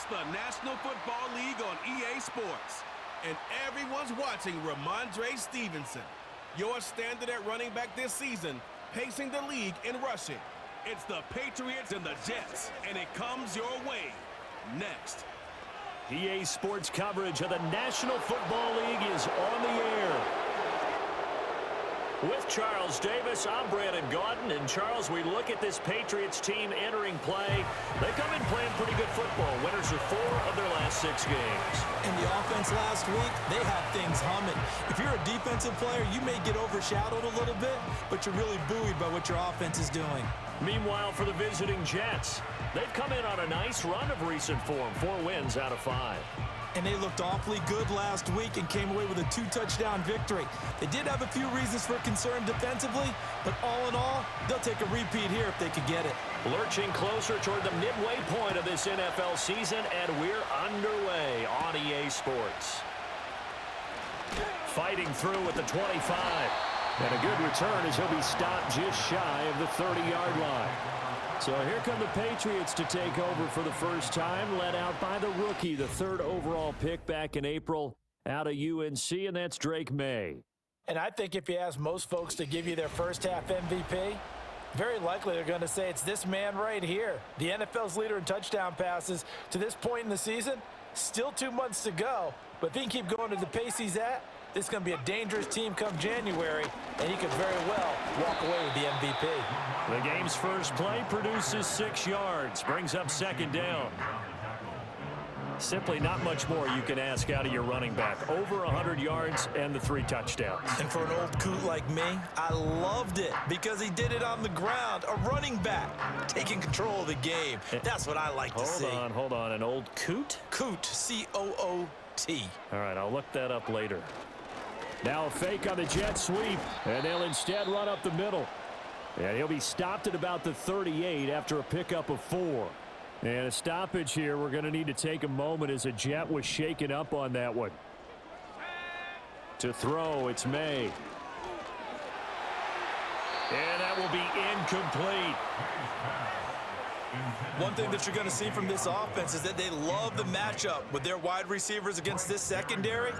It's the National Football League on EA Sports. And everyone's watching Ramondre Stevenson, your standard at running back this season, pacing the league in rushing. It's the Patriots and the Jets, and it comes your way next. EA Sports coverage of the National Football League is on the air. With Charles Davis, I'm Brandon Gaudin. And Charles, we look at this Patriots team entering play. They come in playing pretty good football. Winners of 4 of their last 6 games. And the offense last week, they have things humming. If you're a defensive player, you may get overshadowed a little bit, but you're really buoyed by what your offense is doing. Meanwhile, for the visiting Jets, they've come in on a nice run of recent form, 4 wins out of 5. And they looked awfully good last week and came away with a 2-touchdown victory. They did have a few reasons for concern defensively, but all in all, they'll take a repeat here if they could get it. Lurching closer toward the midway point of this NFL season, and we're underway on EA Sports. Fighting through at the 25. And a good return as he'll be stopped just shy of the 30-yard line. So here come the Patriots to take over for the first time, led out by the rookie, the 3rd overall pick back in April out of UNC, and that's Drake May. And I think if you ask most folks to give you their first half MVP, very likely they're going to say it's this man right here. The NFL's leader in touchdown passes to this point in the season. Still 2 months to go, but if he can keep going at the pace he's at, this is going to be a dangerous team come January, and he could very well walk away with the MVP. The game's first play produces 6 yards, brings up 2nd down. Simply not much more you can ask out of your running back. Over 100 yards and the 3 touchdowns. And for an old coot like me, I loved it because he did it on the ground. A running back taking control of the game. That's what I like to see. Hold on. An old coot? Coot, C-O-O-T. All right, I'll look that up later. Now a fake on the jet sweep, and they'll instead run up the middle. And he'll be stopped at about the 38 after a pickup of 4. And a stoppage here. We're going to need to take a moment as a Jet was shaken up on that one. To throw, it's May. And that will be incomplete. One thing that you're going to see from this offense is that they love the matchup with their wide receivers against this secondary.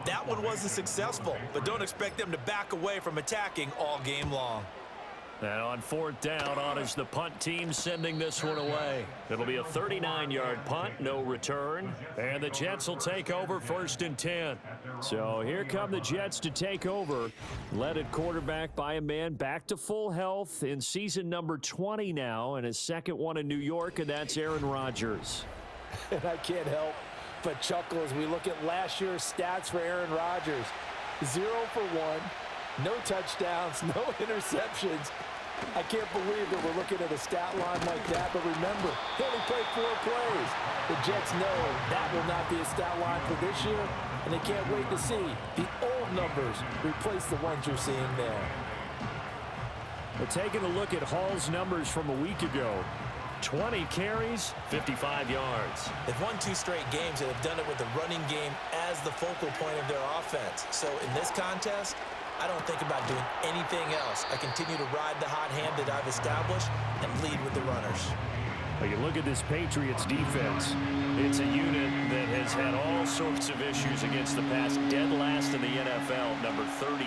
That one wasn't successful, but don't expect them to back away from attacking all game long. And on 4th down, on is the punt team sending this one away. It'll be a 39-yard punt, no return. And the Jets will take over 1st and 10. So here come the Jets to take over. Led at quarterback by a man back to full health in season number 20 now, and his 2nd one in New York, and that's Aaron Rodgers. And I can't help but chuckle as we look at last year's stats for Aaron Rodgers. 0 for 1, no touchdowns, no interceptions. I can't believe that we're looking at a stat line like that, but remember, he only played 4 plays. The Jets know that will not be a stat line for this year, and they can't wait to see the old numbers replace the ones you're seeing there. We're taking a look at Hall's numbers from a week ago. 20 carries, 55 yards. They've won 2 straight games and have done it with the running game as the focal point of their offense. So in this contest, I don't think about doing anything else. I continue to ride the hot hand that I've established and lead with the runners. Well, you look at this Patriots defense. It's a unit that has had all sorts of issues against the pass. Dead last in the NFL, number 32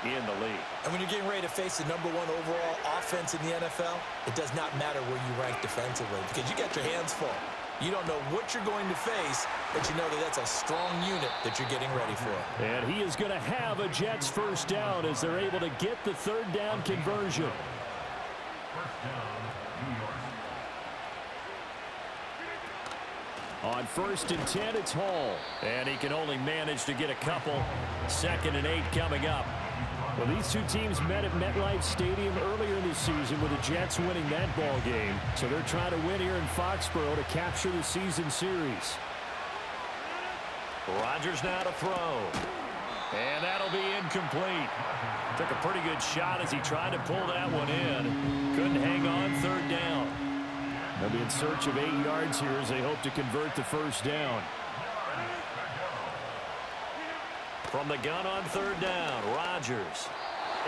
in the league. And when you're getting ready to face the number 1 overall offense in the NFL, it does not matter where you rank defensively because you got your hands full. You don't know what you're going to face, but you know that that's a strong unit that you're getting ready for. And he is going to have a Jets 1st down as they're able to get the 3rd down conversion. On 1st and 10, it's Hall. And he can only manage to get a couple. 2nd and 8 coming up. Well, these 2 teams met at MetLife Stadium earlier in the season with the Jets winning that ball game. So they're trying to win here in Foxborough to capture the season series. Rodgers now to throw. And that'll be incomplete. Took a pretty good shot as he tried to pull that one in. Couldn't hang on 3rd down. They'll be in search of 8 yards here as they hope to convert the 1st down. From the gun on 3rd down, Rodgers.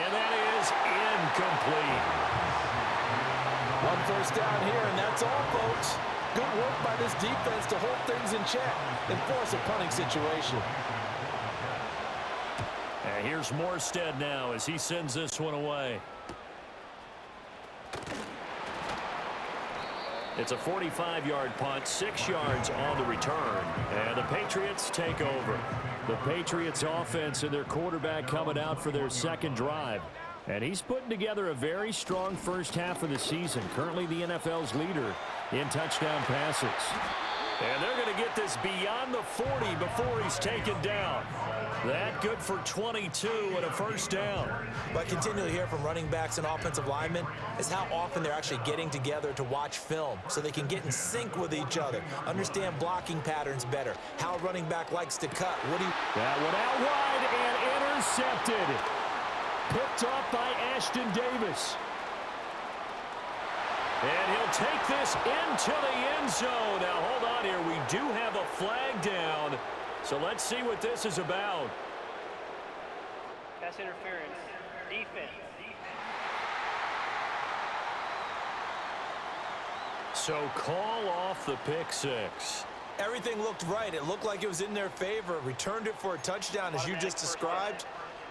And that is incomplete. 1 first down here, and that's all, folks. Good work by this defense to hold things in check and force a punting situation. And here's Morstead now as he sends this one away. It's a 45-yard punt, 6 yards on the return, and the Patriots take over. The Patriots offense and their quarterback coming out for their second drive. And he's putting together a very strong first half of the season. Currently the NFL's leader in touchdown passes. And they're going to get this beyond the 40 before he's taken down. That good for 22 and a first down. What I continually hear from running backs and offensive linemen is how often they're actually getting together to watch film so they can get in sync with each other, understand blocking patterns better, how a running back likes to cut. That one out wide and intercepted. Picked off by Ashton Davis. And he'll take this into the end zone. Now, hold on here. We do have a flag down. So let's see what this is about. Pass interference. Defense. So call off the pick six. Everything looked right. It looked like it was in their favor. Returned it for a touchdown, as you just described.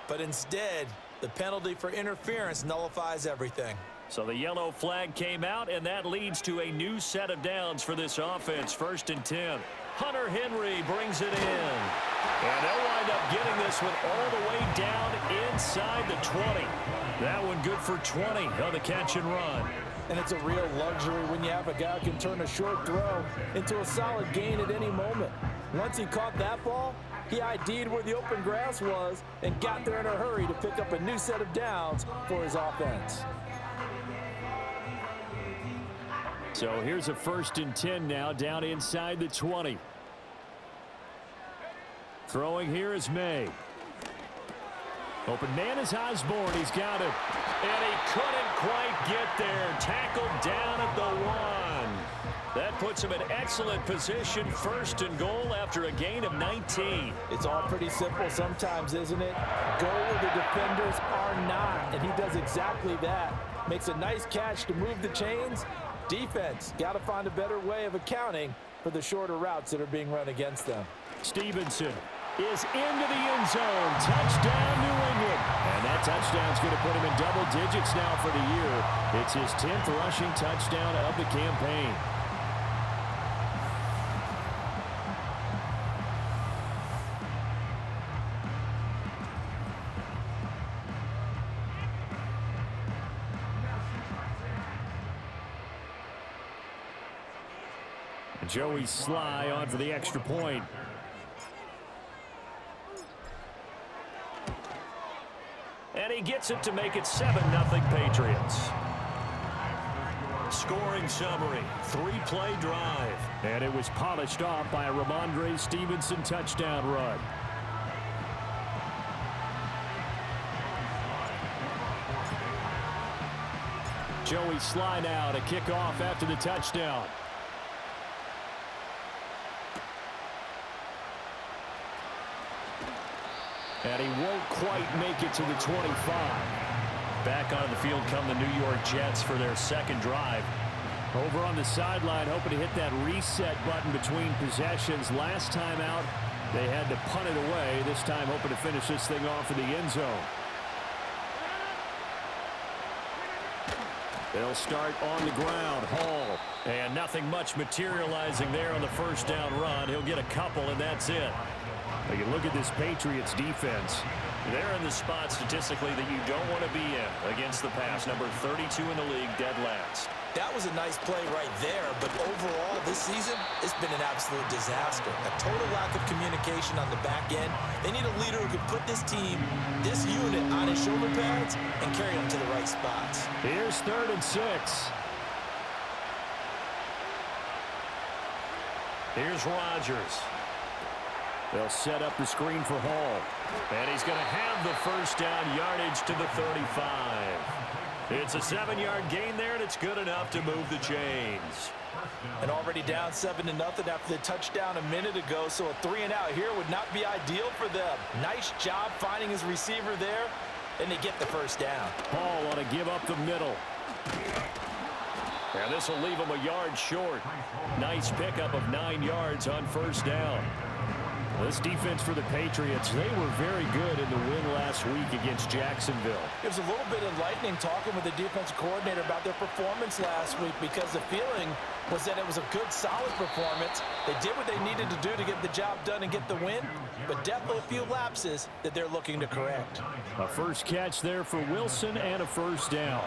But instead, the penalty for interference nullifies everything. So the yellow flag came out, and that leads to a new set of downs for this offense. 1st and 10. Hunter Henry brings it in. And they'll wind up getting this one all the way down inside the 20. That one good for 20 on the catch and run. And it's a real luxury when you have a guy who can turn a short throw into a solid gain at any moment. Once he caught that ball, he ID'd where the open grass was and got there in a hurry to pick up a new set of downs for his offense. So here's a 1st and 10 now, down inside the 20. Throwing here is May. Open man is Osborne. He's got it. And he couldn't quite get there. Tackled down at the 1. That puts him in excellent position. 1st and goal after a gain of 19. It's all pretty simple sometimes, isn't it? Go where the defenders are not. And he does exactly that. Makes a nice catch to move the chains. Defense got to find a better way of accounting for the shorter routes that are being run against them. Stevenson is into the end zone. Touchdown, New England. And that touchdown's going to put him in double digits now for the year. It's his 10th rushing touchdown of the campaign. Joey Sly on for the extra point. And he gets it to make it 7-0 Patriots. Scoring summary, 3-play drive. And it was polished off by a Ramondre Stevenson touchdown run. Joey Sly now to kick off after the touchdown. And he won't quite make it to the 25. Back on the field come the New York Jets for their second drive. Over on the sideline, hoping to hit that reset button between possessions. Last time out, they had to punt it away. This time, hoping to finish this thing off in the end zone. They'll start on the ground. Hall. And nothing much materializing there on the first down run. He'll get a couple, and that's it. Now you look at this Patriots defense. They're in the spot statistically that you don't want to be in against the pass. Number 32 in the league, dead last. That was a nice play right there, but overall this season, it's been an absolute disaster. A total lack of communication on the back end. They need a leader who can put this team, this unit, on his shoulder pads and carry them to the right spots. Here's 3rd and 6. Here's Rodgers. They'll set up the screen for Hall. And he's going to have the first down yardage to the 35. It's a 7-yard gain there, and it's good enough to move the chains. And already down 7-0 after the touchdown a minute ago, so a 3-and-out here would not be ideal for them. Nice job finding his receiver there, and they get the first down. Hall want to give up the middle. And this will leave him a yard short. Nice pickup of 9 yards on first down. This defense for the Patriots, they were very good in the win last week against Jacksonville. It was a little bit enlightening talking with the defensive coordinator about their performance last week because the feeling was that it was a good, solid performance. They did what they needed to do to get the job done and get the win, but definitely a few lapses that they're looking to correct. A first catch there for Wilson and a first down.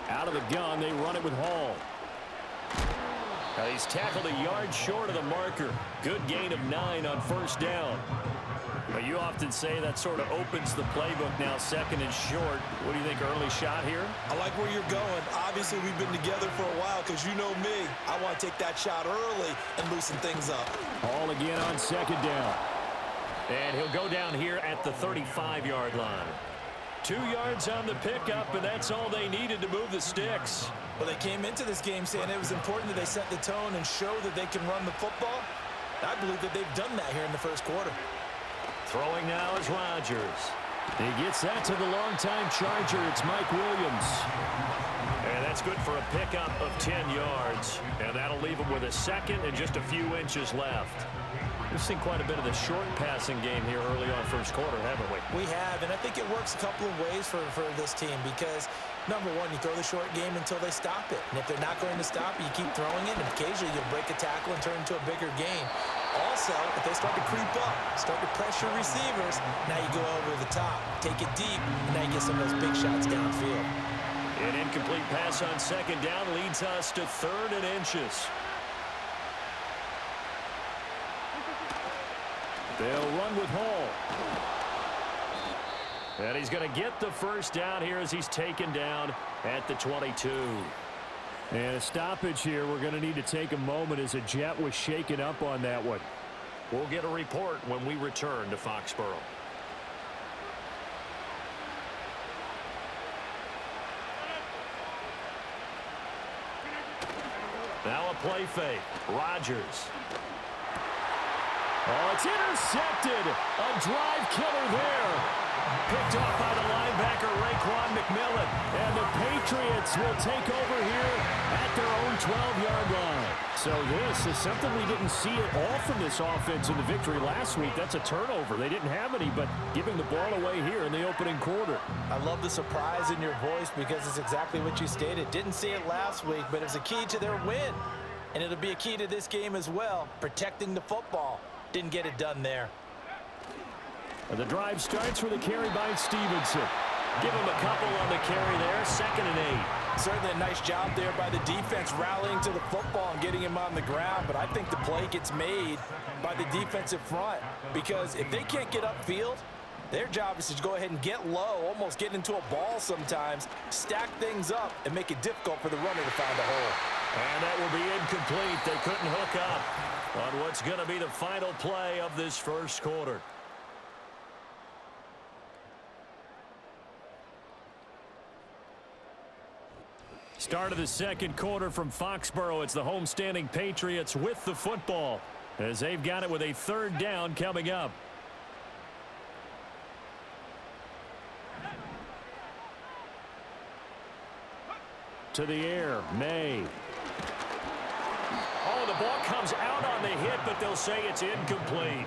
Out of the gun, they run it with Hall. He's tackled a yard short of the marker. Good gain of 9 on first down. But you often say that sort of opens the playbook now, second and short. What do you think, early shot here? I like where you're going. Obviously, we've been together for a while because you know me. I want to take that shot early and loosen things up. Hall again on second down. And he'll go down here at the 35-yard line. 2 yards on the pickup, and that's all they needed to move the sticks. Well, they came into this game saying it was important that they set the tone and show that they can run the football. I believe that they've done that here in the first quarter. Throwing now is Rodgers. He gets that to the longtime Charger. It's Mike Williams. And that's good for a pickup of 10 yards. And that'll leave him with a second and just a few inches left. We've seen quite a bit of the short passing game here early on first quarter, haven't we? We have, and I think it works a couple of ways for this team because, number one, you throw the short game until they stop it. And if they're not going to stop it, you keep throwing it, and occasionally you'll break a tackle and turn into a bigger gain. Also, if they start to creep up, start to pressure receivers, now you go over the top, take it deep, and now you get some of those big shots downfield. An incomplete pass on second down leads us to 3rd and inches. They'll run with Hall. And he's going to get the first down here as he's taken down at the 22. And a stoppage here. We're going to need to take a moment as a Jet was shaken up on that one. We'll get a report when we return to Foxborough. Now a play fake. Rodgers. Oh, it's intercepted. A drive killer there. Picked off by the linebacker, Raekwon McMillan. And the Patriots will take over here at their own 12-yard line. So this is something we didn't see at all from this offense in the victory last week. That's a turnover. They didn't have any, but giving the ball away here in the opening quarter. I love the surprise in your voice because it's exactly what you stated. Didn't see it last week, but it was a key to their win. And it'll be a key to this game as well, protecting the football. Didn't get it done there. And the drive starts with a carry by Stevenson. Give him a couple on the carry there, 2nd and 8. Certainly a nice job there by the defense rallying to the football and getting him on the ground, but I think the play gets made by the defensive front because if they can't get upfield, their job is to go ahead and get low, almost get into a ball sometimes, stack things up, and make it difficult for the runner to find a hole. And that will be incomplete. They couldn't hook up on what's going to be the final play of this first quarter. Start of the second quarter from Foxborough. It's the homestanding Patriots with the football as they've got it with a 3rd down coming up. To the air, May. Oh, the ball comes out on the hit, but they'll say it's incomplete.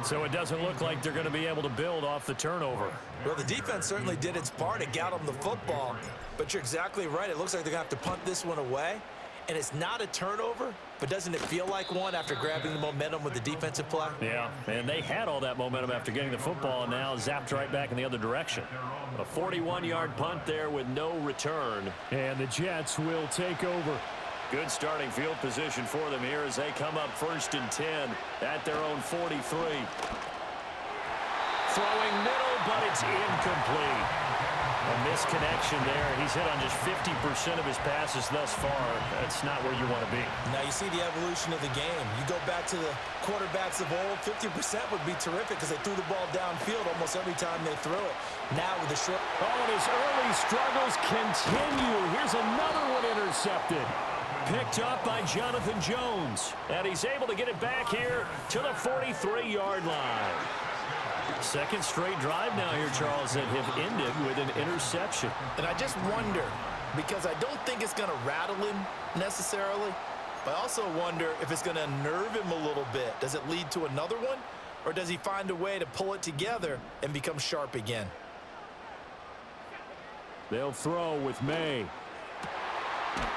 So it doesn't look like they're going to be able to build off the turnover. Well, the defense certainly did its part. It got them the football. But you're exactly right. It looks like they're going to have to punt this one away. And it's not a turnover, but doesn't it feel like one after grabbing the momentum with the defensive play? Yeah, and they had all that momentum after getting the football and now zapped right back in the other direction. A 41-yard punt there with no return. And the Jets will take over. Good starting field position for them here as they come up 1st and 10 at their own 43. Throwing middle, but it's incomplete. A misconnection there. He's hit on just 50% of his passes thus far. That's not where you want to be. Now you see the evolution of the game. You go back to the quarterbacks of old, 50% would be terrific because they threw the ball downfield almost every time they threw it. Now with the short... Oh, and his early struggles continue. Here's another one intercepted. Picked up by Jonathan Jones. And he's able to get it back here to the 43-yard line. Second straight drive now here, Charles, that have ended with an interception. And I just wonder, because I don't think it's going to rattle him necessarily, but I also wonder if it's going to unnerve him a little bit. Does it lead to another one, or does he find a way to pull it together and become sharp again? They'll throw with May.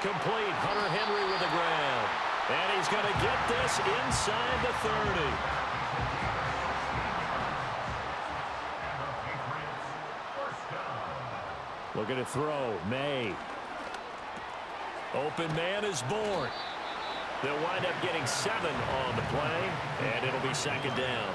Complete. Hunter Henry with the grab. And he's going to get this inside the 30. Looking to throw. May. Open man is born. They'll wind up getting 7 on the play, and it'll be second down.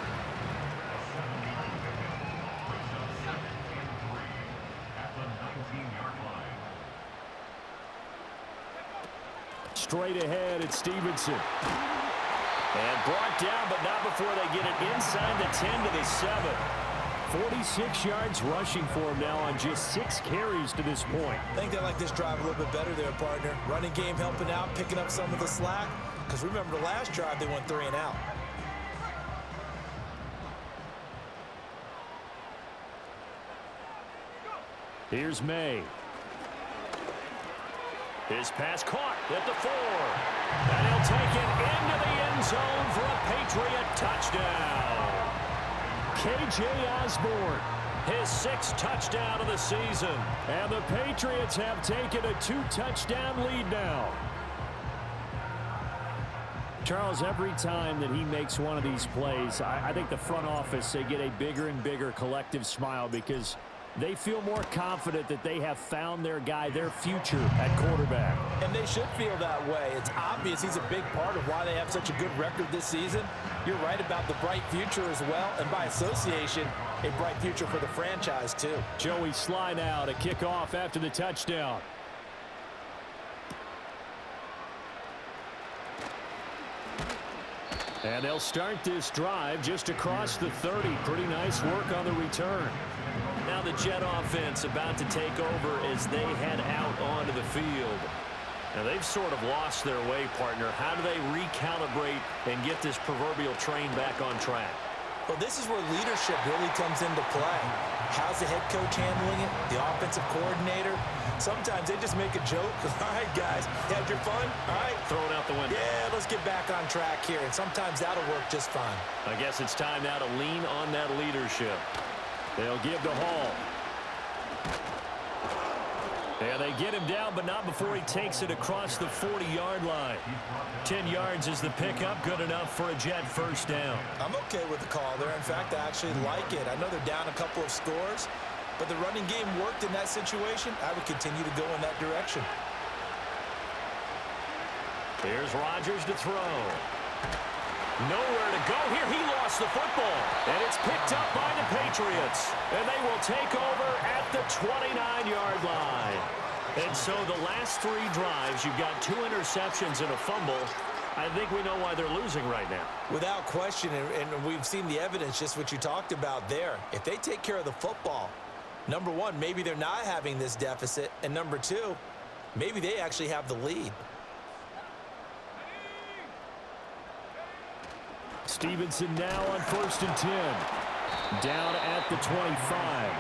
Straight ahead, it's Stevenson. And brought down, but not before they get it inside the 10 to the 7. 46 yards rushing for him now on just 6 carries to this point. I think they like this drive a little bit better there, partner. Running game helping out, picking up some of the slack. Because remember the last drive, they went 3 and out. Here's May. His pass caught at the 4. And he'll take it into the end zone for a Patriot touchdown. K.J. Osborne. His 6th touchdown of the season. And the Patriots have taken a 2-touchdown lead now. Charles, every time that he makes one of these plays, I think the front office, they get a bigger and bigger collective smile because they feel more confident that they have found their guy, their future at quarterback. And they should feel that way. It's obvious he's a big part of why they have such a good record this season. You're right about the bright future as well, and by association, a bright future for the franchise too. Joey Sly now to kick off after the touchdown. And they'll start this drive just across the 30. Pretty nice work on the return. Now the Jet offense about to take over as they head out onto the field. Now they've sort of lost their way, partner. How do they recalibrate and get this proverbial train back on track? Well, this is where leadership really comes into play. How's the head coach handling it? The offensive coordinator? Sometimes they just make a joke. All right, guys, you had your fun? All right. Throw it out the window. Yeah, let's get back on track here. And sometimes that'll work just fine. I guess it's time now to lean on that leadership. They'll give to Hall. And they get him down, but not before he takes it across the 40-yard line. 10 yards is the pickup, good enough for a Jet first down. I'm okay with the call there. In fact, I actually like it. I know they're down a couple of scores, but the running game worked in that situation. I would continue to go in that direction. Here's Rodgers to throw. Nowhere to go here. He lost the football. And it's picked up by the Patriots. And they will take over at the 29-yard line. And so the last 3 drives, you've got 2 interceptions and a fumble. I think we know why they're losing right now. Without question, and we've seen the evidence, just what you talked about there. If they take care of the football, number one, maybe they're not having this deficit. And number 2, maybe they actually have the lead. Stevenson now on 1st and 10. Down at the 25.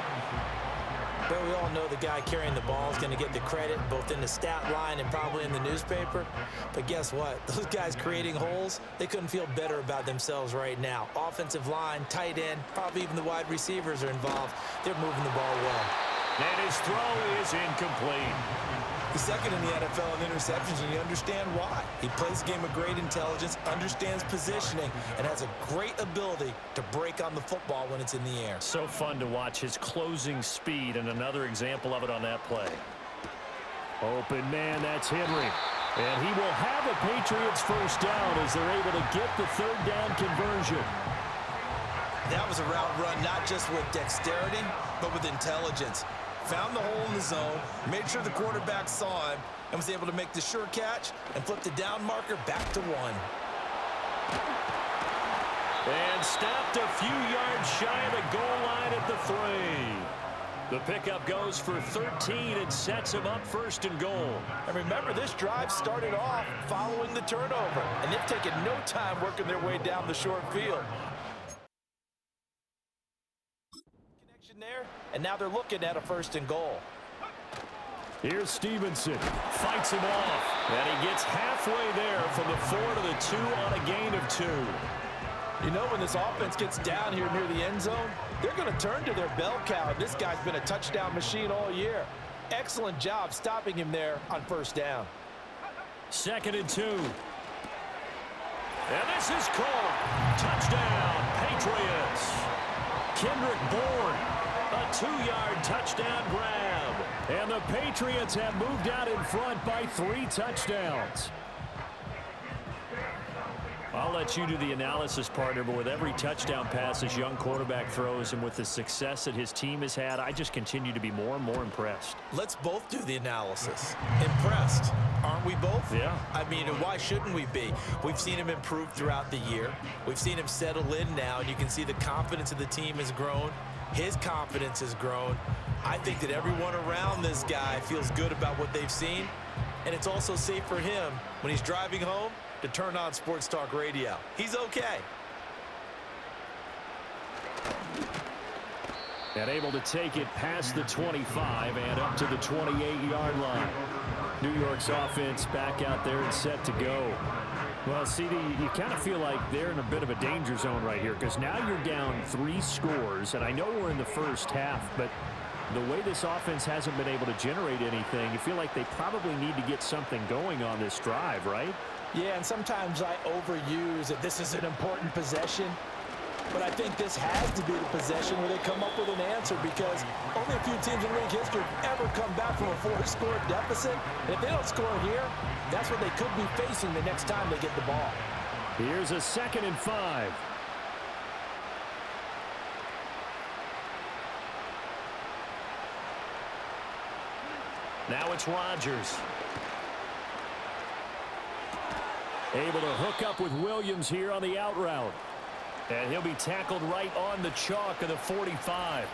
But we all know the guy carrying the ball is going to get the credit both in the stat line and probably in the newspaper. But guess what? Those guys creating holes, they couldn't feel better about themselves right now. Offensive line, tight end, probably even the wide receivers are involved. They're moving the ball well. And his throw is incomplete. He's second in the NFL in interceptions, and you understand why. He plays a game of great intelligence, understands positioning, and has a great ability to break on the football when it's in the air. So fun to watch his closing speed, and another example of it on that play. Open man, that's Henry. And he will have a Patriots first down as they're able to get the 3rd down conversion. That was a route run not just with dexterity, but with intelligence. Found the hole in the zone, made sure the quarterback saw him, and was able to make the sure catch and flip the down marker back to 1. And stopped a few yards shy of the goal line at the 3. The pickup goes for 13 and sets him up 1st and goal. And remember, this drive started off following the turnover, and they've taken no time working their way down the short field. There, and now they're looking at a 1st and goal. Here's Stevenson. Fights him off. And he gets halfway there from the 4 to the 2 on a gain of 2. You know, when this offense gets down here near the end zone, they're going to turn to their bell cow. This guy's been a touchdown machine all year. Excellent job stopping him there on 1st down. 2nd and 2. And this is caught. Touchdown, Patriots. Kendrick Bourne, a 2-yard touchdown grab. And the Patriots have moved out in front by 3 touchdowns. I'll let you do the analysis, partner, but with every touchdown pass this young quarterback throws and with the success that his team has had, I just continue to be more and more impressed. Let's both do the analysis. Impressed, aren't we both? Yeah. I mean, why shouldn't we be? We've seen him improve throughout the year. We've seen him settle in now, and you can see the confidence of the team has grown. His confidence has grown. I think that everyone around this guy feels good about what they've seen, and it's also safe for him when he's driving home to turn on Sports Talk Radio. He's okay. And able to take it past the 25 and up to the 28-yard line. New York's offense back out there and set to go. Well, CD, you kind of feel like they're in a bit of a danger zone right here because now you're down 3 scores, and I know we're in the first half, but the way this offense hasn't been able to generate anything, you feel like they probably need to get something going on this drive, right? Yeah, and sometimes I overuse that this is an important possession, but I think this has to be the possession where they come up with an answer because only a few teams in league history have ever come back from a 4-score deficit. And if they don't score here, that's what they could be facing the next time they get the ball. Here's a 2nd and 5. Now it's Rodgers. Able to hook up with Williams here on the out route. And he'll be tackled right on the chalk of the 45.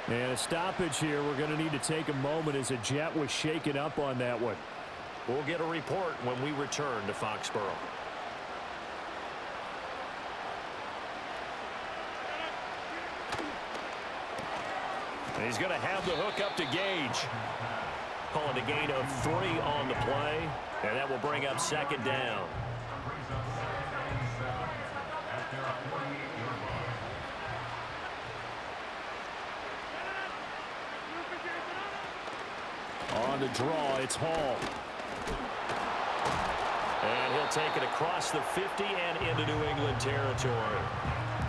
And a stoppage here. We're going to need to take a moment as a Jet was shaken up on that one. We'll get a report when we return to Foxborough. And he's going to have the hook up to Gage. Calling a gain of 3 on the play. And that will bring up 2nd down. On the draw, it's Hall. And he'll take it across the 50 and into New England territory.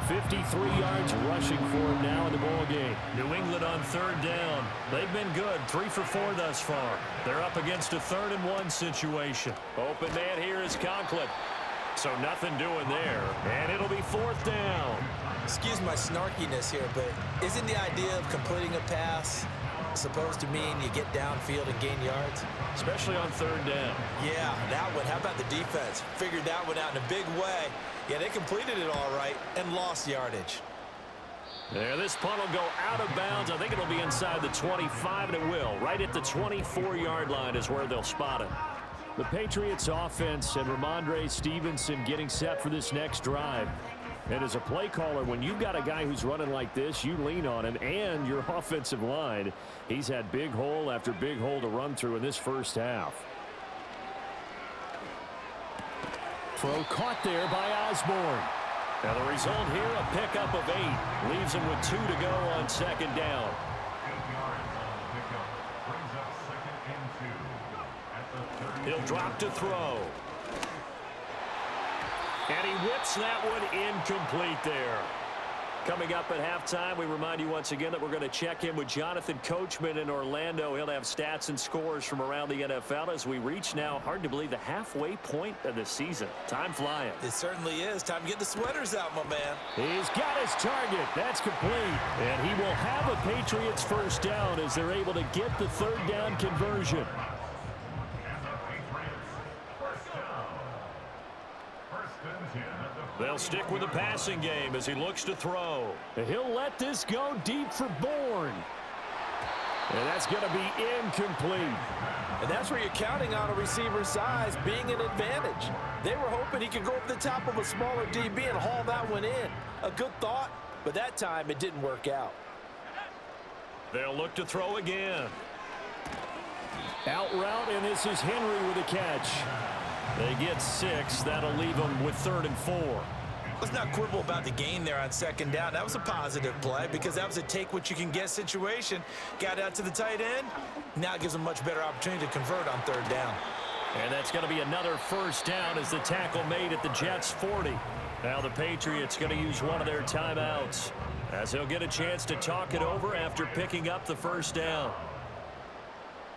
53 yards rushing for him now in the ball game. New England on 3rd down. They've been good, 3 for 4 thus far. They're up against a 3rd and 1 situation. Open man here is Conklin. So nothing doing there. And it'll be 4th down. Excuse my snarkiness here, but isn't the idea of completing a pass supposed to mean you get downfield and gain yards? Especially on 3rd down. Yeah, that one. How about the defense? Figured that one out in a big way. Yeah, they completed it all right and lost yardage. There, this punt will go out of bounds. I think it'll be inside the 25, and it will. Right at the 24-yard line is where they'll spot it. The Patriots offense and Ramondre Stevenson getting set for this next drive. And as a play caller, when you've got a guy who's running like this, you lean on him and your offensive line. He's had big hole after big hole to run through in this first half. Throw caught there by Osborne. Now the result here, a pickup of 8. Leaves him with 2 to go on 2nd down. He'll drop to throw. And he whips that one incomplete there. Coming up at halftime, we remind you once again that we're going to check in with Jonathan Coachman in Orlando. He'll have stats and scores from around the NFL as we reach now, hard to believe, the halfway point of the season. Time flying. It certainly is. Time to get the sweaters out, my man. He's got his target. That's complete. And he will have a Patriots 1st down as they're able to get the 3rd down conversion. They'll stick with the passing game as he looks to throw. He'll let this go deep for Bourne. And that's going to be incomplete. And that's where you're counting on a receiver's size being an advantage. They were hoping he could go over the top of a smaller DB and haul that one in. A good thought, but that time it didn't work out. They'll look to throw again. Out route, and this is Henry with a catch. They get 6. That'll leave them with 3rd and 4. Let's not quibble about the gain there on 2nd down. That was a positive play because that was a take-what-you-can-get situation. Got out to the tight end. Now it gives them a much better opportunity to convert on 3rd down. And that's going to be another 1st down as the tackle made at the Jets' 40. Now the Patriots going to use one of their timeouts as they'll get a chance to talk it over after picking up the 1st down.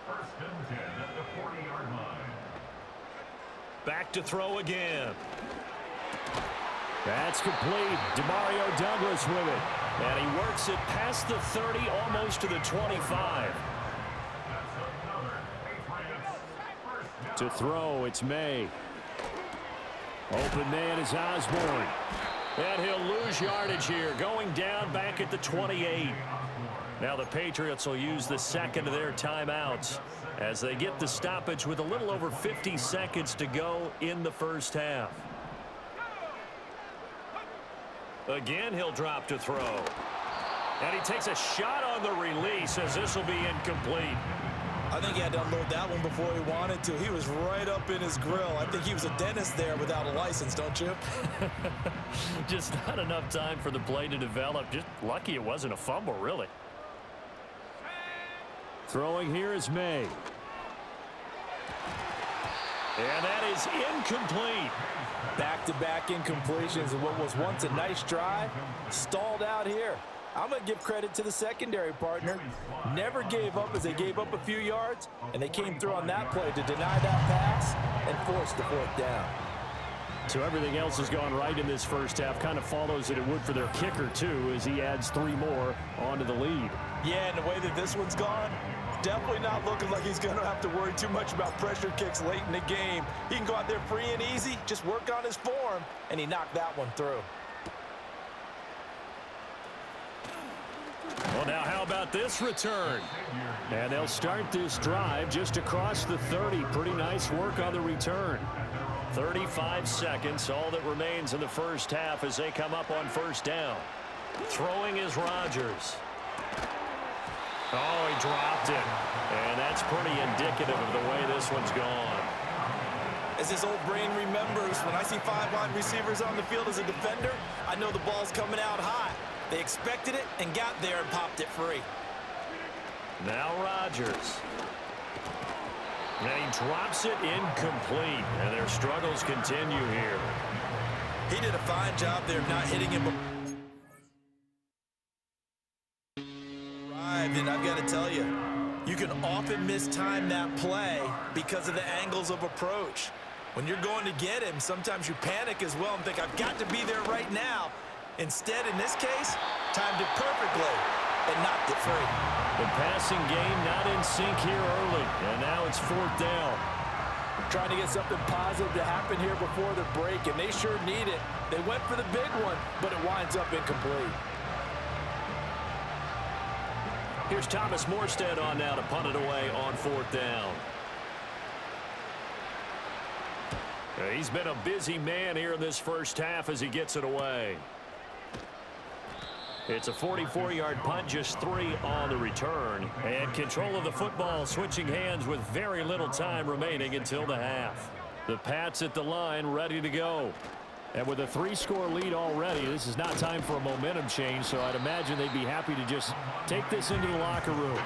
1st and 10 at the 40-yard line. Back to throw again. That's complete. Demario Douglas with it. And he works it past the 30, almost to the 25. To throw, it's May. Open man is Osborne. And he'll lose yardage here, going down back at the 28. Now the Patriots will use the 2nd of their timeouts as they get the stoppage with a little over 50 seconds to go in the 1st half. Again, he'll drop to throw. And he takes a shot on the release as this will be incomplete. I think he had to unload that one before he wanted to. He was right up in his grill. I think he was a dentist there without a license, don't you? Just not enough time for the play to develop. Just lucky it wasn't a fumble, really. Throwing here is May. And that is incomplete. Back-to-back incompletions of what was once a nice drive, stalled out here. I'm going to give credit to the secondary partner. Never gave up as they gave up a few yards, and they came through on that play to deny that pass and force the 4th down. So everything else has gone right in this 1st half. Kind of follows that it would for their kicker, too, as he adds 3 more onto the lead. Yeah, and the way that this one's gone, definitely not looking like he's going to have to worry too much about pressure kicks late in the game. He can go out there free and easy, just work on his form, and he knocked that one through. Well, now how about this return? And they'll start this drive just across the 30. Pretty nice work on the return. 35 seconds, all that remains in the 1st half as they come up on 1st down. Throwing is Rodgers. Oh, he dropped it. And that's pretty indicative of the way this one's gone. As his old brain remembers, when I see 5 wide receivers on the field as a defender, I know the ball's coming out hot. They expected it and got there and popped it free. Now Rodgers. And he drops it incomplete. And their struggles continue here. He did a fine job there of not hitting him. And I've got to tell you, you can often mistime that play because of the angles of approach. When you're going to get him, sometimes you panic as well and think, I've got to be there right now. Instead, in this case, timed it perfectly and knocked it free. The passing game not in sync here early, and now it's 4th down. Trying to get something positive to happen here before the break, and they sure need it. They went for the big one, but it winds up incomplete. Here's Thomas Morstead on now to punt it away on 4th down. He's been a busy man here in this 1st half as he gets it away. It's a 44-yard punt, just 3 on the return. And control of the football switching hands with very little time remaining until the half. The Pats at the line ready to go. And with a 3-score lead already, this is not time for a momentum change, so I'd imagine they'd be happy to just take this into the locker room.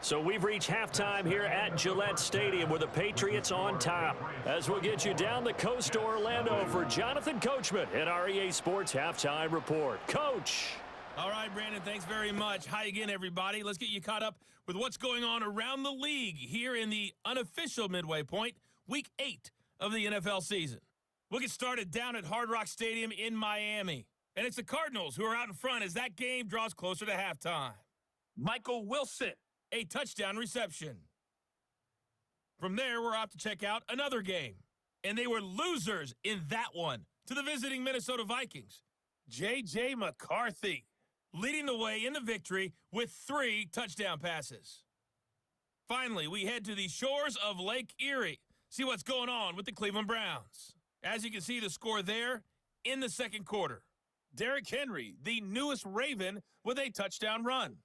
So we've reached halftime here at Gillette Stadium with the Patriots on top. As we'll get you down the coast to Orlando for Jonathan Coachman at our EA Sports Halftime Report. Coach. All right, Brandon, thanks very much. Hi again, everybody. Let's get you caught up with what's going on around the league here in the unofficial midway point, Week 8 of the NFL season. We'll get started down at Hard Rock Stadium in Miami. And it's the Cardinals who are out in front as that game draws closer to halftime. Michael Wilson, a touchdown reception. From there, we're off to check out another game. And they were losers in that one to the visiting Minnesota Vikings. J.J. McCarthy leading the way in the victory with 3 touchdown passes. Finally, we head to the shores of Lake Erie. see what's going on with the Cleveland Browns. As you can see the score there in the second quarter. Derrick Henry, the newest Raven, with a touchdown run.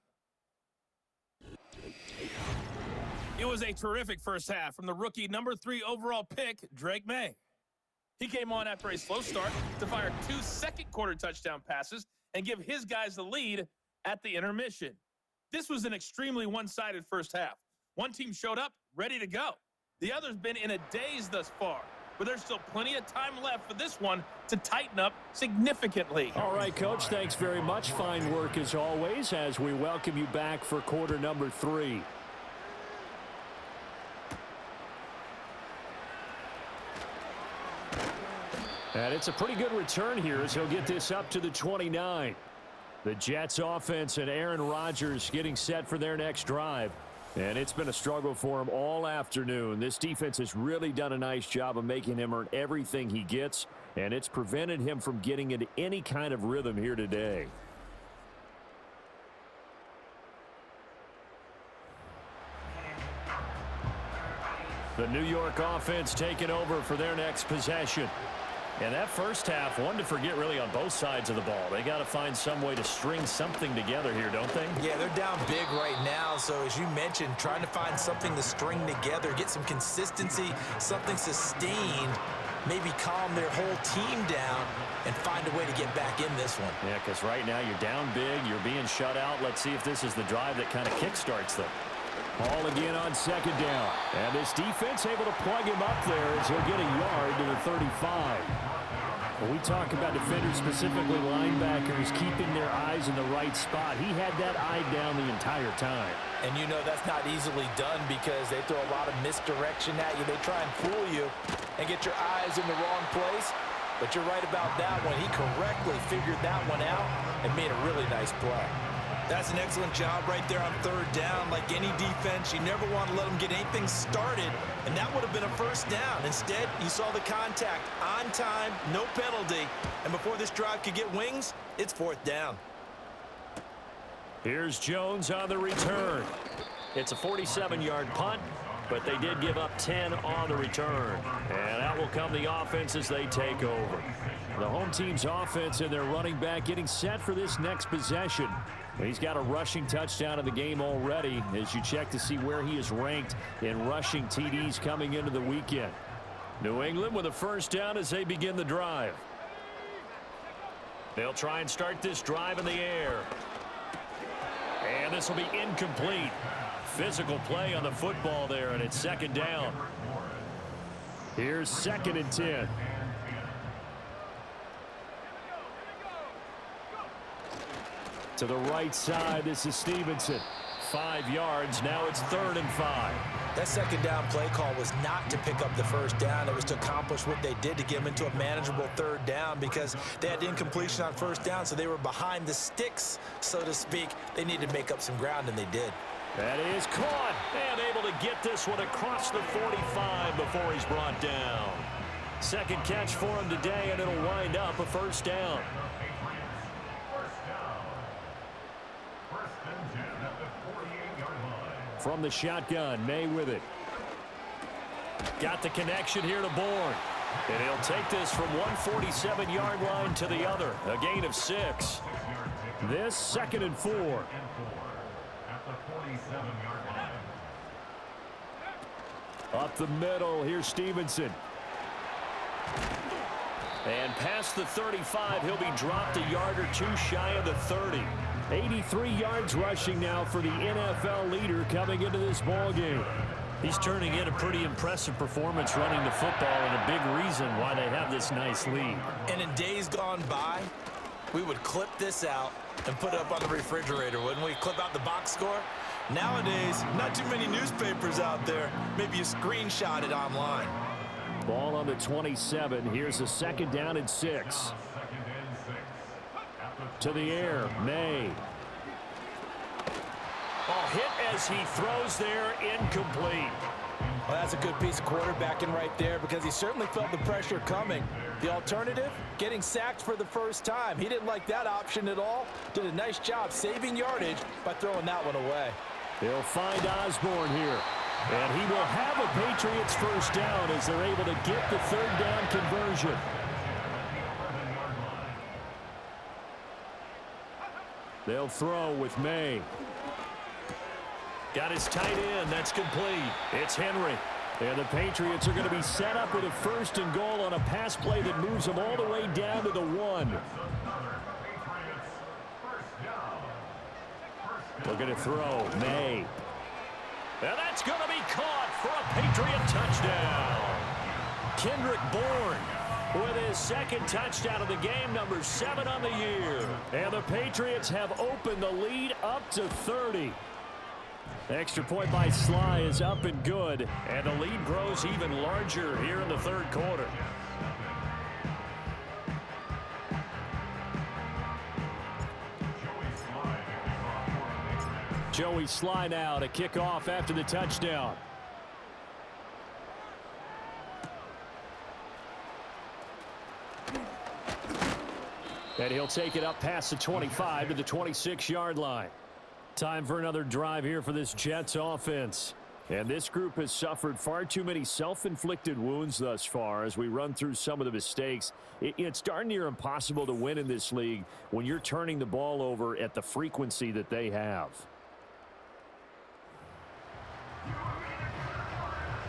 It was a terrific first half from the rookie number 3 overall pick, Drake May. He came on after a slow start to fire 2 second-quarter touchdown passes and give his guys the lead at the intermission. This was an extremely one-sided first half. One team showed up ready to go. The other's been in a daze thus far, but there's still plenty of time left for this one to tighten up significantly. All right, Coach, thanks very much. Fine work as always as we welcome you back for quarter number 3. And it's a pretty good return here as he'll get this up to the 29. The Jets offense and Aaron Rodgers getting set for their next drive. And it's been a struggle for him all afternoon. This defense has really done a nice job of making him earn everything he gets, and it's prevented him from getting into any kind of rhythm here today. The New York offense taking over for their next possession. And that first half, one to forget really on both sides of the ball. They got to find some way to string something together here, don't they? Yeah, they're down big right now. So as you mentioned, trying to find something to string together, get some consistency, something sustained, maybe calm their whole team down and find a way to get back in this one. Yeah, because right now you're down big, you're being shut out. Let's see if this is the drive that kind of kickstarts them. Ball again on second down. And this defense able to plug him up there as he'll get a yard to the 35. When we talk about defenders, specifically linebackers, keeping their eyes in the right spot, he had that eye down the entire time. And you know that's not easily done because they throw a lot of misdirection at you. They try and fool you and get your eyes in the wrong place. But you're right about that one. He correctly figured that one out and made a really nice play. That's an excellent job right there on third down. Like any defense, you never want to let them get anything started, and that would have been a first down. Instead, you saw the contact on time, no penalty, and before this drive could get wings, it's fourth down. Here's Jones on the return. It's a 47-yard punt, but they did give up 10 on the return. And out will come the offense as they take over. The home team's offense and their running back getting set for this next possession. He's got a rushing touchdown in the game already as you check to see where he is ranked in rushing TDs coming into the weekend. New England with a first down as they begin the drive. They'll try and start this drive in the air. And this will be incomplete. Physical play on the football there, and it's second down. Here's 2nd and 10. To the right side, this is Stevenson. 5 yards, now it's 3rd and 5. That second down play call was not to pick up the first down. It was to accomplish what they did to get them into a manageable third down because they had incompletion on first down, so they were behind the sticks, so to speak. They needed to make up some ground, and they did. That is caught and able to get this one across the 45 before he's brought down. Second catch for him today, and it'll wind up a first down. From the shotgun, May with it. Got the connection here to Bourne. And he'll take this from 147-yard line to the other. A gain of 6. This 2nd and 4. Up the middle, here's Stevenson. And past the 35, he'll be dropped a yard or two shy of the 30. 83 yards rushing now for the NFL leader coming into this ball game. He's turning in a pretty impressive performance running the football and a big reason why they have this nice lead. And in days gone by, we would clip this out and put it up on the refrigerator, wouldn't we? Clip out the box score. Nowadays, not too many newspapers out there. Maybe you screenshot it online. Ball on the 27. Here's a 2nd down and 6. To the air, May. Oh, hit as he throws there, incomplete. Well, that's a good piece of quarterbacking right there because he certainly felt the pressure coming. The alternative, getting sacked for the first time. He didn't like that option at all. Did a nice job saving yardage by throwing that one away. They'll find Osborne here. And he will have a Patriots first down as they're able to get the third down conversion. They'll throw with May. Got his tight end. That's complete. It's Henry. And the Patriots are going to be set up with a first and goal on a pass play that moves them all the way down to the 1. Looking to throw. May. And that's going to be caught for a Patriot touchdown. Kendrick Bourne with his second touchdown of the game, number 7 on the year. And the Patriots have opened the lead up to 30. Extra point by Sly is up and good, and the lead grows even larger here in the third quarter. Joey Sly now to kick off after the touchdown. And he'll take it up past the 25 to the 26-yard line. Time for another drive here for this Jets offense. And this group has suffered far too many self-inflicted wounds thus far as we run through some of the mistakes. It's darn near impossible to win in this league when you're turning the ball over at the frequency that they have.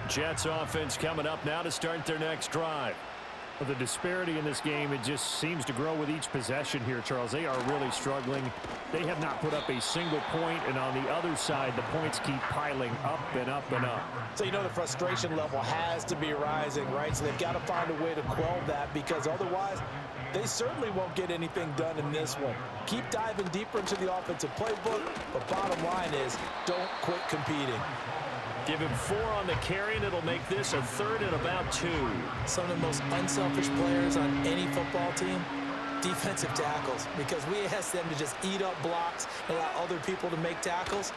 Jets offense coming up now to start their next drive. The disparity in this game, it just seems to grow with each possession here, Charles. They are really struggling. They have not put up a single point, and on the other side, the points keep piling up and up and up. So you know the frustration level has to be rising, right? So they've got to find a way to quell that, because otherwise they certainly won't get anything done in this one. Keep diving deeper into the offensive playbook, but bottom line is don't quit competing. Give him 4 on the carry, and it'll make this a third and about 2. Some of the most unselfish players on any football team, defensive tackles, because we ask them to just eat up blocks and allow other people to make tackles.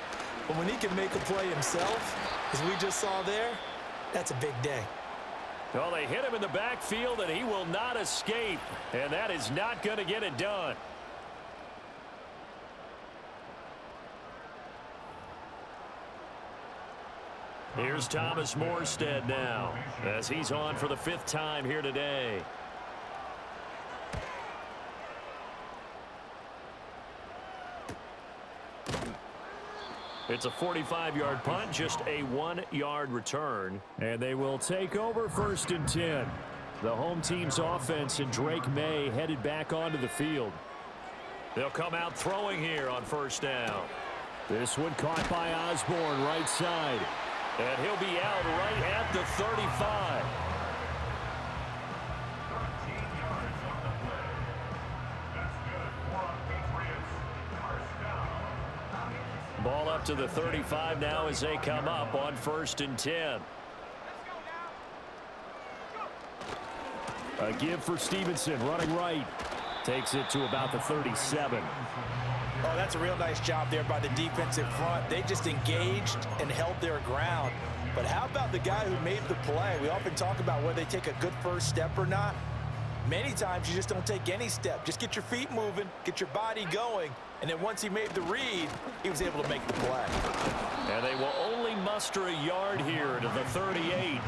But when he can make a play himself, as we just saw there, that's a big day. Well, they hit him in the backfield, and he will not escape, and that is not going to get it done. Here's Thomas Morstead now, as he's on for the 5th time here today. It's a 45-yard punt, just a 1-yard return, and they will take over 1st and 10. The home team's offense and Drake May headed back onto the field. They'll come out throwing here on 1st down. This one caught by Osborne, right side. And he'll be out right at the 35. Ball up to the 35 now as they come up on 1st and 10. A give for Stevenson, running right. Takes it to about the 37. Oh, that's a real nice job there by the defensive front. They just engaged and held their ground. But how about the guy who made the play? We often talk about whether they take a good first step or not. Many times you just don't take any step. Just get your feet moving, get your body going, and then once he made the read, he was able to make the play. And they will only muster a yard here to the 38.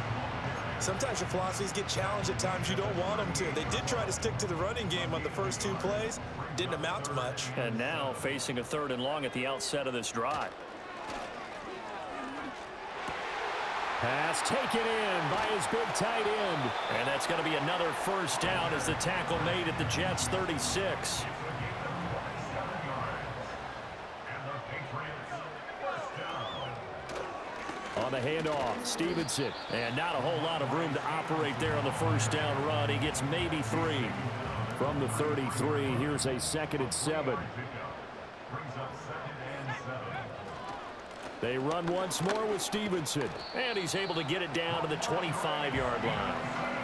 Sometimes your philosophies get challenged at times you don't want them to. They did try to stick to the running game on the first 2 plays. Didn't amount to much. And now facing a 3rd and long at the outset of this drive. Pass taken in by his big tight end. And that's going to be another 1st down as the tackle made at the Jets' 36. On the handoff, Stevenson. And not a whole lot of room to operate there on the 1st down run. He gets maybe 3. From the 33, here's a 2nd and 7. They run once more with Stevenson. And he's able to get it down to the 25-yard line.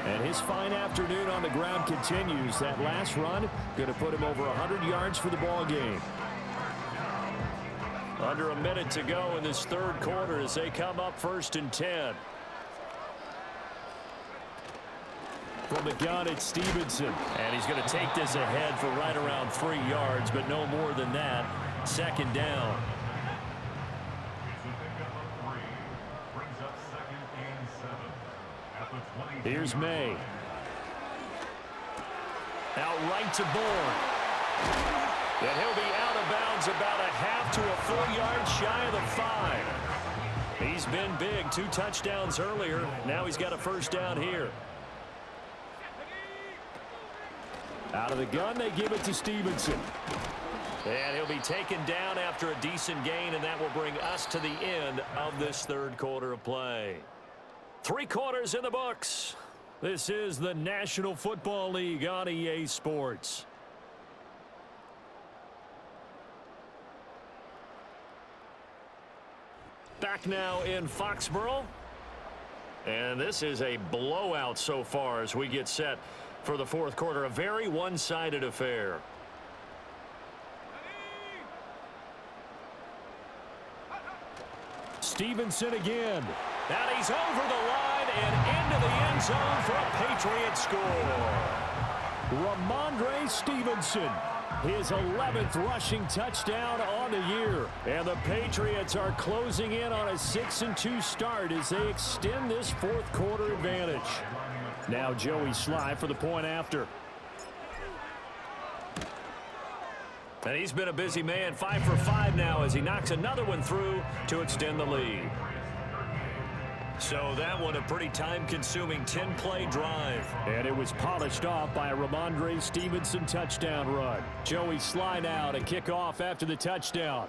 And his fine afternoon on the ground continues. That last run going to put him over 100 yards for the ball game. Under a minute to go in this 3rd quarter as they come up 1st and 10. From the gun, it's Stevenson. And he's going to take this ahead for right around 3 yards, but no more than that. 2nd down. Here's May. Out right to Bourne. And he'll be out of bounds about a half to a full yard shy of the 5. He's been big. 2 touchdowns earlier. Now he's got a first down here. Out of the gun, they give it to Stevenson. And he'll be taken down after a decent gain, and that will bring us to the end of this third quarter of play. 3 quarters in the books. This is the National Football League on EA Sports. Back now in Foxborough. And this is a blowout so far as we get set for the fourth quarter. A very one-sided affair. Stevenson again. And he's over the line and into the end zone for a Patriots score. Ramondre Stevenson, his 11th rushing touchdown on the year. And the Patriots are closing in on a 6-2 start as they extend this fourth quarter advantage. Now Joey Sly for the point after. And he's been a busy man, 5 for 5 now as he knocks another one through to extend the lead. So that one a pretty time-consuming 10-play drive. And it was polished off by a Ramondre Stevenson touchdown run. Joey Sly now to kick off after the touchdown.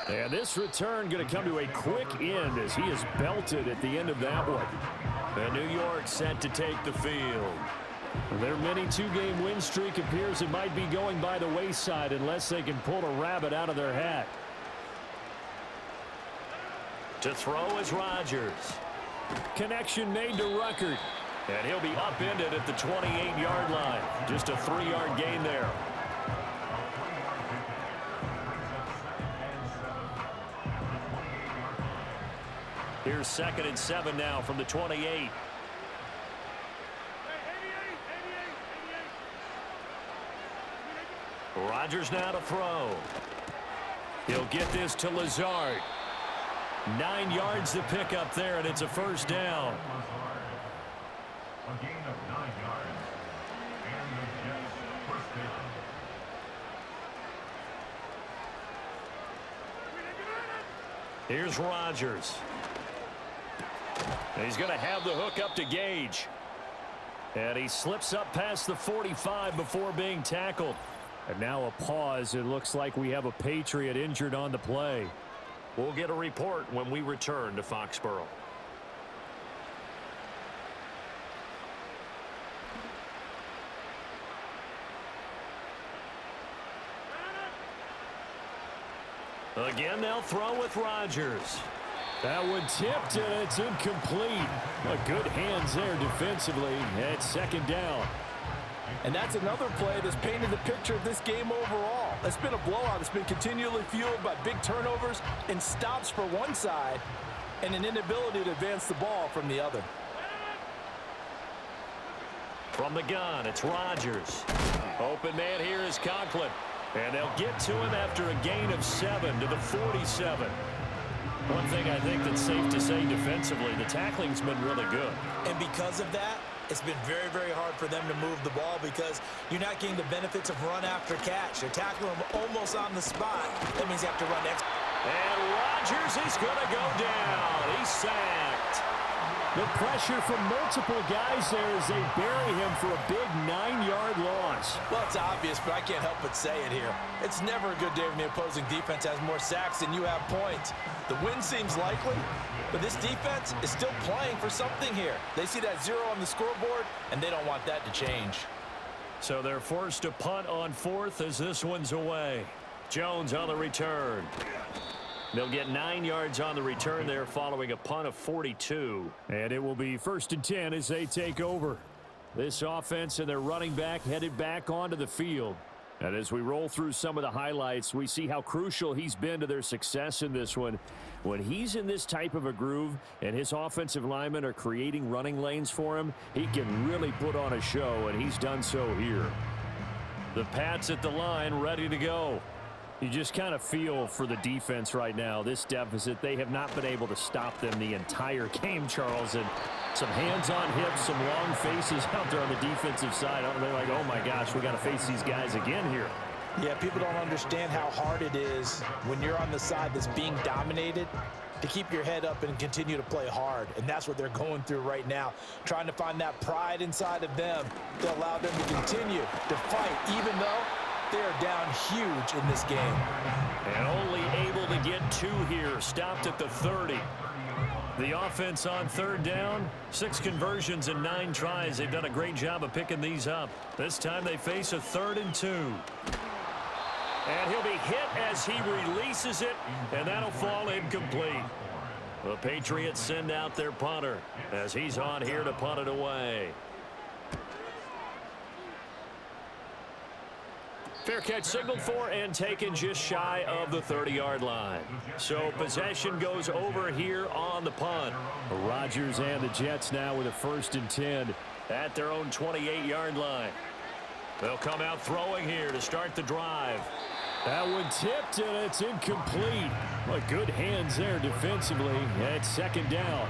And this return going to come to a quick end as he is belted at the end of that one. And New York set to take the field. Their mini 2-game win streak appears it might be going by the wayside unless they can pull a rabbit out of their hat. To throw is Rodgers. Connection made to Ruckert. And he'll be upended at the 28-yard line. Just a 3-yard gain there. Here's 2nd and 7 now from the 28. Rodgers now to throw. He'll get this to Lazard. 9 yards to pick up there, and it's a first down. A gain of 9 yards. And the Jets first down. Here's Rodgers. And he's going to have the hook up to Gage. And he slips up past the 45 before being tackled. And now a pause. It looks like we have a Patriot injured on the play. We'll get a report when we return to Foxborough. Again, they'll throw with Rodgers. That one tipped, and it's incomplete. But good hands there defensively at 2nd down. And that's another play that's painted the picture of this game overall. It's been a blowout. It's been continually fueled by big turnovers and stops for one side and an inability to advance the ball from the other. From the gun, it's Rodgers. Open man here is Conklin. And they'll get to him after a gain of 7 to the 47. One thing I think that's safe to say defensively, the tackling's been really good. And because of that, it's been very, very hard for them to move the ball because you're not getting the benefits of run after catch. They're tackling them almost on the spot. That means you have to run next. And Rodgers is going to go down. He's sacked. The pressure from multiple guys there as they bury him for a big 9-yard loss. Well, it's obvious, but I can't help but say it here. It's never a good day when the opposing defense has more sacks than you have points. The win seems likely, but this defense is still playing for something here. They see that 0 on the scoreboard, and they don't want that to change. So they're forced to punt on 4th as this one's away. Jones on the return. They'll get 9 yards on the return there following a punt of 42. And it will be 1st and 10 as they take over. This offense and their running back headed back onto the field. And as we roll through some of the highlights, we see how crucial he's been to their success in this one. When he's in this type of a groove and his offensive linemen are creating running lanes for him, he can really put on a show, and he's done so here. The Pats at the line ready to go. You just kind of feel for the defense right now, this deficit. They have not been able to stop them the entire game, Charles. And some hands on hips, some long faces out there on the defensive side. They're like, oh, my gosh, we got to face these guys again here. Yeah, people don't understand how hard it is when you're on the side that's being dominated to keep your head up and continue to play hard. And that's what they're going through right now, trying to find that pride inside of them to allow them to continue to fight, even though they're down huge in this game. And only able to get 2 here, stopped at the 30. The offense on 3rd down, 6 conversions and 9 tries. They've done a great job of picking these up. This time they face a 3rd and 2. And he'll be hit as he releases it, and that'll fall incomplete. The Patriots send out their punter as he's on here to punt it away. Fair catch signaled for and taken just shy of the 30-yard line. So possession goes over here on the punt. Rodgers and the Jets now with a 1st and 10 at their own 28-yard line. They'll come out throwing here to start the drive. That one tipped, and it's incomplete. Well, good hands there defensively. It's 2nd down.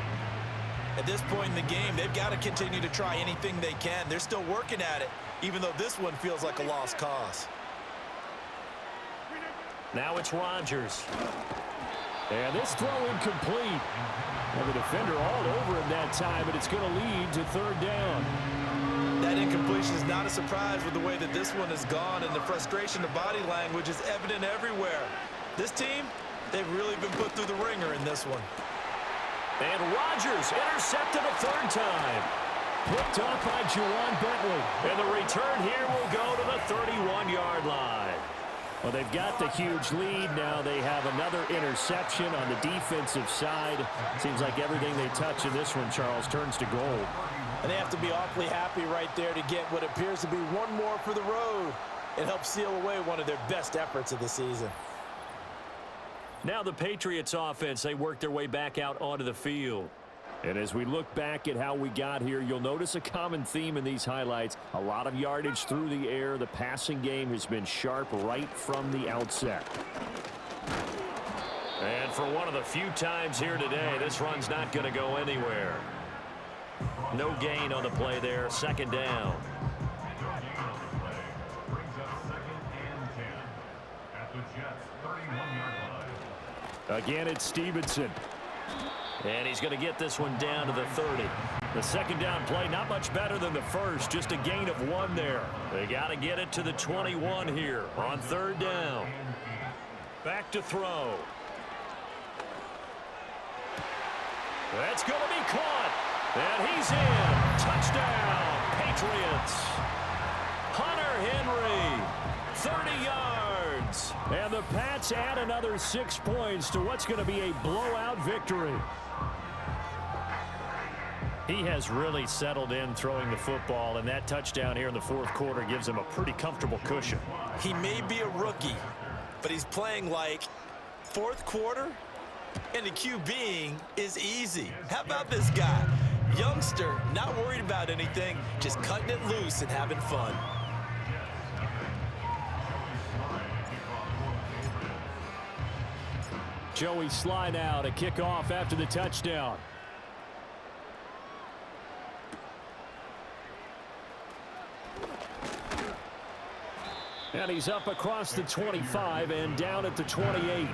At this point in the game, they've got to continue to try anything they can. They're still working at it, even though this one feels like a lost cause. Now it's Rodgers. And this throw incomplete. And the defender all over him that time, but it's going to lead to 3rd down. That incompletion is not a surprise with the way that this one has gone, and the frustration of body language is evident everywhere. This team, they've really been put through the ringer in this one. And Rodgers intercepted a 3rd time. Picked up by Juwan Bentley. And the return here will go to the 31-yard line. Well, they've got the huge lead. Now they have another interception on the defensive side. Seems like everything they touch in this one, Charles, turns to gold. And they have to be awfully happy right there to get what appears to be one more for the road. It helps seal away one of their best efforts of the season. Now the Patriots offense, they work their way back out onto the field. And as we look back at how we got here, you'll notice a common theme in these highlights. A lot of yardage through the air. The passing game has been sharp right from the outset. And for one of the few times here today, this run's not going to go anywhere. No gain on the play there. 2nd down. Again, it's Stevenson. And he's going to get this one down to the 30. The 2nd down play, not much better than the first. Just a gain of 1 there. They got to get it to the 21 here on 3rd down. Back to throw. That's going to be caught. And he's in. Touchdown, Patriots. Hunter Henry, 30 yards. And the Pats add another 6 points to what's going to be a blowout victory. He has really settled in throwing the football, and that touchdown here in the 4th quarter gives him a pretty comfortable cushion. He may be a rookie, but he's playing like 4th quarter, and the QBing is easy. How about this guy? Youngster, not worried about anything, just cutting it loose and having fun. Joey Sly now to kick off after the touchdown. And he's up across the 25 and down at the 28.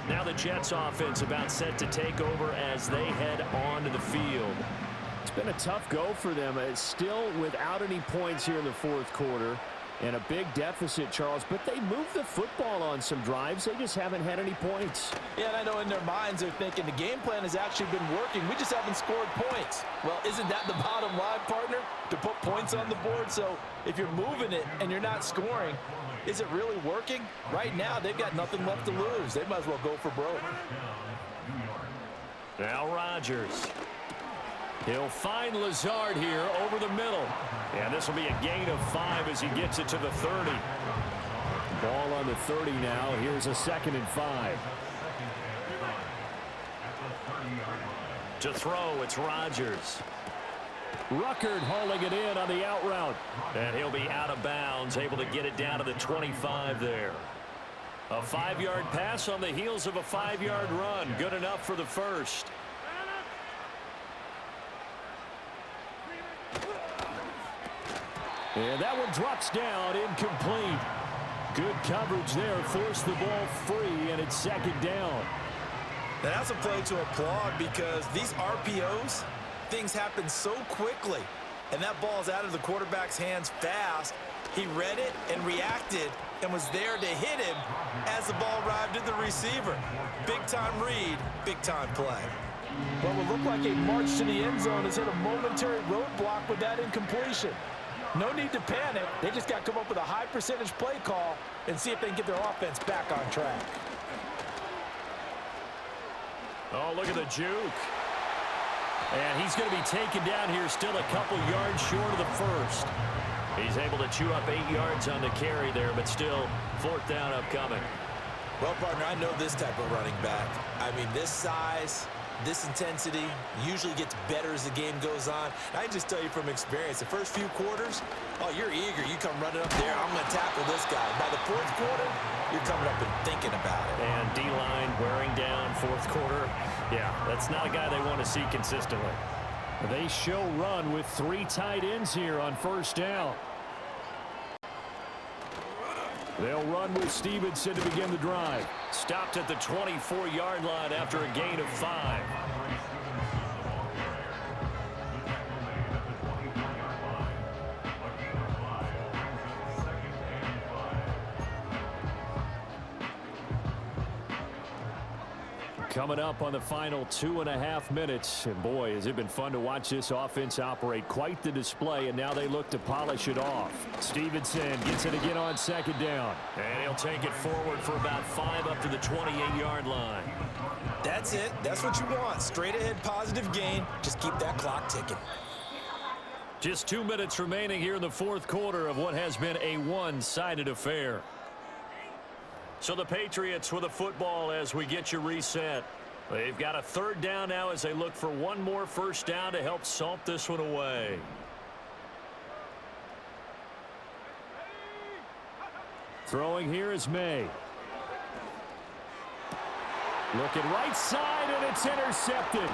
Now the Jets offense about set to take over as they head onto the field. It's been a tough go for them. It's still without any points here in the 4th quarter. And a big deficit, Charles, but they moved the football on some drives. They just haven't had any points. Yeah, and I know in their minds they're thinking the game plan has actually been working. We just haven't scored points. Well, isn't that the bottom line, partner? To put points on the board? So if you're moving it and you're not scoring, is it really working? Right now, they've got nothing left to lose. They might as well go for broke. Now Rodgers. He'll find Lazard here over the middle. And this will be a gain of 5 as he gets it to the 30. Ball on the 30 now. Here's a 2nd and 5. To throw, it's Rodgers. Ruckert hauling it in on the out route. And he'll be out of bounds, able to get it down to the 25 there. A 5-yard pass on the heels of a 5-yard run. Good enough for the first. And that one drops down, incomplete. Good coverage there, forced the ball free, and it's second down. Now that's a play to applaud because these RPOs, things happen so quickly. And that ball's out of the quarterback's hands fast. He read it and reacted and was there to hit him as the ball arrived at the receiver. Big-time read, big-time play. Well, it looked like a march to the end zone has hit a momentary roadblock with that incompletion. No need to panic. They just got to come up with a high-percentage play call and see if they can get their offense back on track. Oh, look at the juke. And he's going to be taken down here still a couple yards short of the first. He's able to chew up 8 yards on the carry there, but still 4th down upcoming. Well, partner, I know this type of running back. I mean, this size, this intensity usually gets better as the game goes on. I can just tell you from experience, the first few quarters, oh, you're eager. You come running up there, I'm going to tackle this guy. By the 4th quarter, you're coming up and thinking about it. And D-line wearing down 4th quarter. Yeah, that's not a guy they want to see consistently. They show run with 3 tight ends here on 1st down. They'll run with Stevenson to begin the drive. Stopped at the 24-yard line after a gain of 5. Coming up on the final 2.5 minutes. And boy, has it been fun to watch this offense operate. Quite the display, and now they look to polish it off. Stevenson gets it again on 2nd down. And he'll take it forward for about 5 up to the 28-yard line. That's it. That's what you want. Straight ahead positive gain. Just keep that clock ticking. Just 2 minutes remaining here in the 4th quarter of what has been a one-sided affair. So the Patriots with a football as we get you reset. They've got a 3rd down now as they look for one more 1st down to help salt this one away. Throwing here is May. Looking right side, and it's intercepted.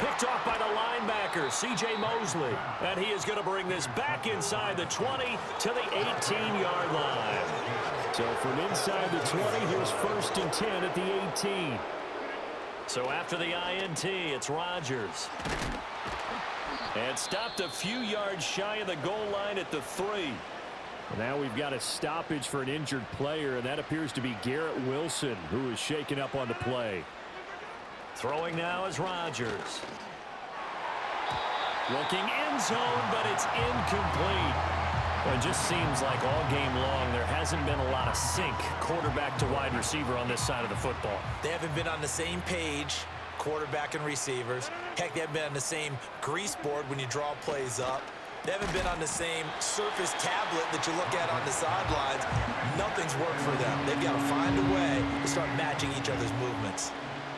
Picked off by the linebacker, C.J. Mosley. And he is going to bring this back inside the 20 to the 18-yard line. So from inside the 20, here's 1st and 10 at the 18. So after the INT, it's Rodgers. And stopped a few yards shy of the goal line at the 3. Now we've got a stoppage for an injured player, and that appears to be Garrett Wilson, who is shaken up on the play. Throwing now is Rodgers. Looking end zone, but it's incomplete. Well, it just seems like all game long there hasn't been a lot of sync quarterback to wide receiver on this side of the football. They haven't been on the same page, quarterback and receivers. Heck, they haven't been on the same grease board when you draw plays up. They haven't been on the same surface tablet that you look at on the sidelines. Nothing's worked for them. They've got to find a way to start matching each other's movements.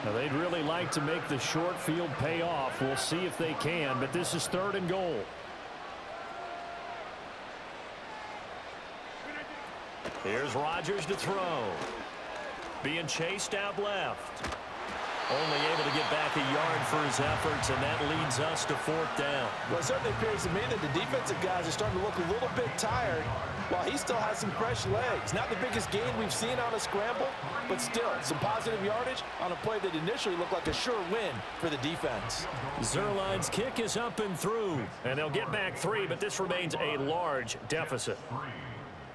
Now, they'd really like to make the short field pay off. We'll see if they can, but this is 3rd and goal. Here's Rodgers to throw. Being chased out left. Only able to get back a yard for his efforts, and that leads us to 4th down. Well, it certainly appears to me that the defensive guys are starting to look a little bit tired while he still has some fresh legs. Not the biggest gain we've seen on a scramble, but still some positive yardage on a play that initially looked like a sure win for the defense. Zerline's kick is up and through, and they'll get back 3, but this remains a large deficit.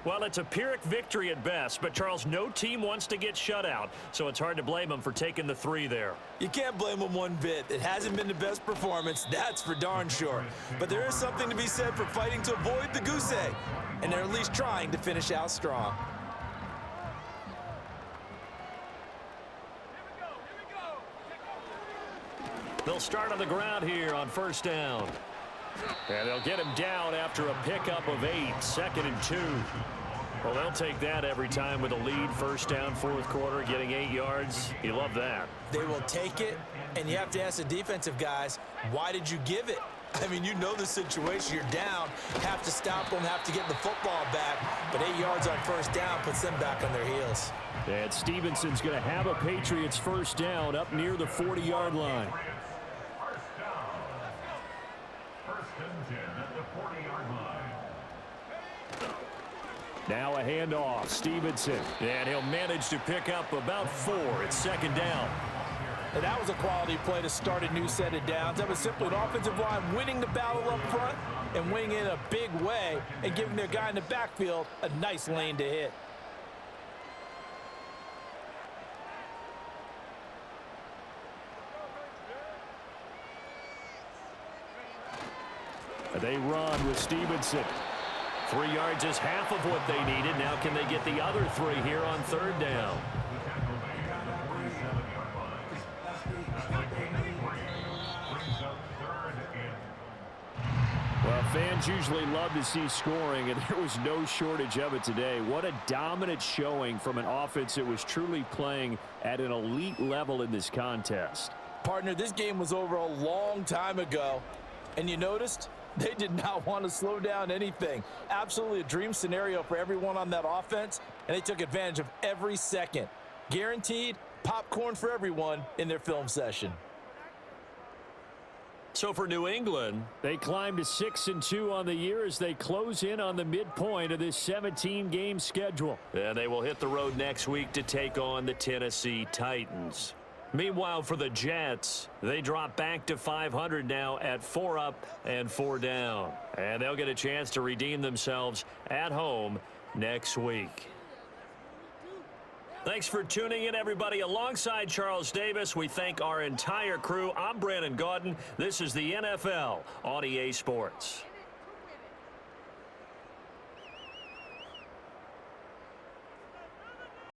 Well, it's a Pyrrhic victory at best, but, Charles, no team wants to get shut out, so it's hard to blame them for taking the 3 there. You can't blame them one bit. It hasn't been the best performance, that's for darn sure. But there is something to be said for fighting to avoid the goose egg, and they're at least trying to finish out strong. They'll start on the ground here on 1st down. And they'll get him down after a pickup of 8, 2nd and 2. Well, they'll take that every time with a lead. 1st down, 4th quarter, getting 8 yards. You love that. They will take it, and you have to ask the defensive guys, why did you give it? I mean, you know the situation. You're down, have to stop them, have to get the football back. But 8 yards on first down puts them back on their heels. And Stevenson's going to have a Patriots first down up near the 40-yard line. First and 10 at the 40-yard line. Now a handoff. Stevenson. And he'll manage to pick up about 4. It's second down. And that was a quality play to start a new set of downs. That was simply an offensive line winning the battle up front and winning it in a big way and giving their guy in the backfield a nice lane to hit. They run with Stevenson. 3 yards is half of what they needed. Now can they get the other 3 here on third down? Well, fans usually love to see scoring, and there was no shortage of it today. What a dominant showing from an offense that was truly playing at an elite level in this contest. Partner, this game was over a long time ago, and you noticed they did not want to slow down anything. Absolutely a dream scenario for everyone on that offense, and they took advantage of every second. Guaranteed popcorn for everyone in their film session. So for New England, they climbed to 6-2 on the year as they close in on the midpoint of this 17-game schedule. and they will hit the road next week to take on the Tennessee Titans. Meanwhile, for the Jets, they drop back to 500 now at 4 up and 4 down. And they'll get a chance to redeem themselves at home next week. Thanks for tuning in, everybody. Alongside Charles Davis, we thank our entire crew. I'm Brandon Gaudin. This is the NFL on EA Sports.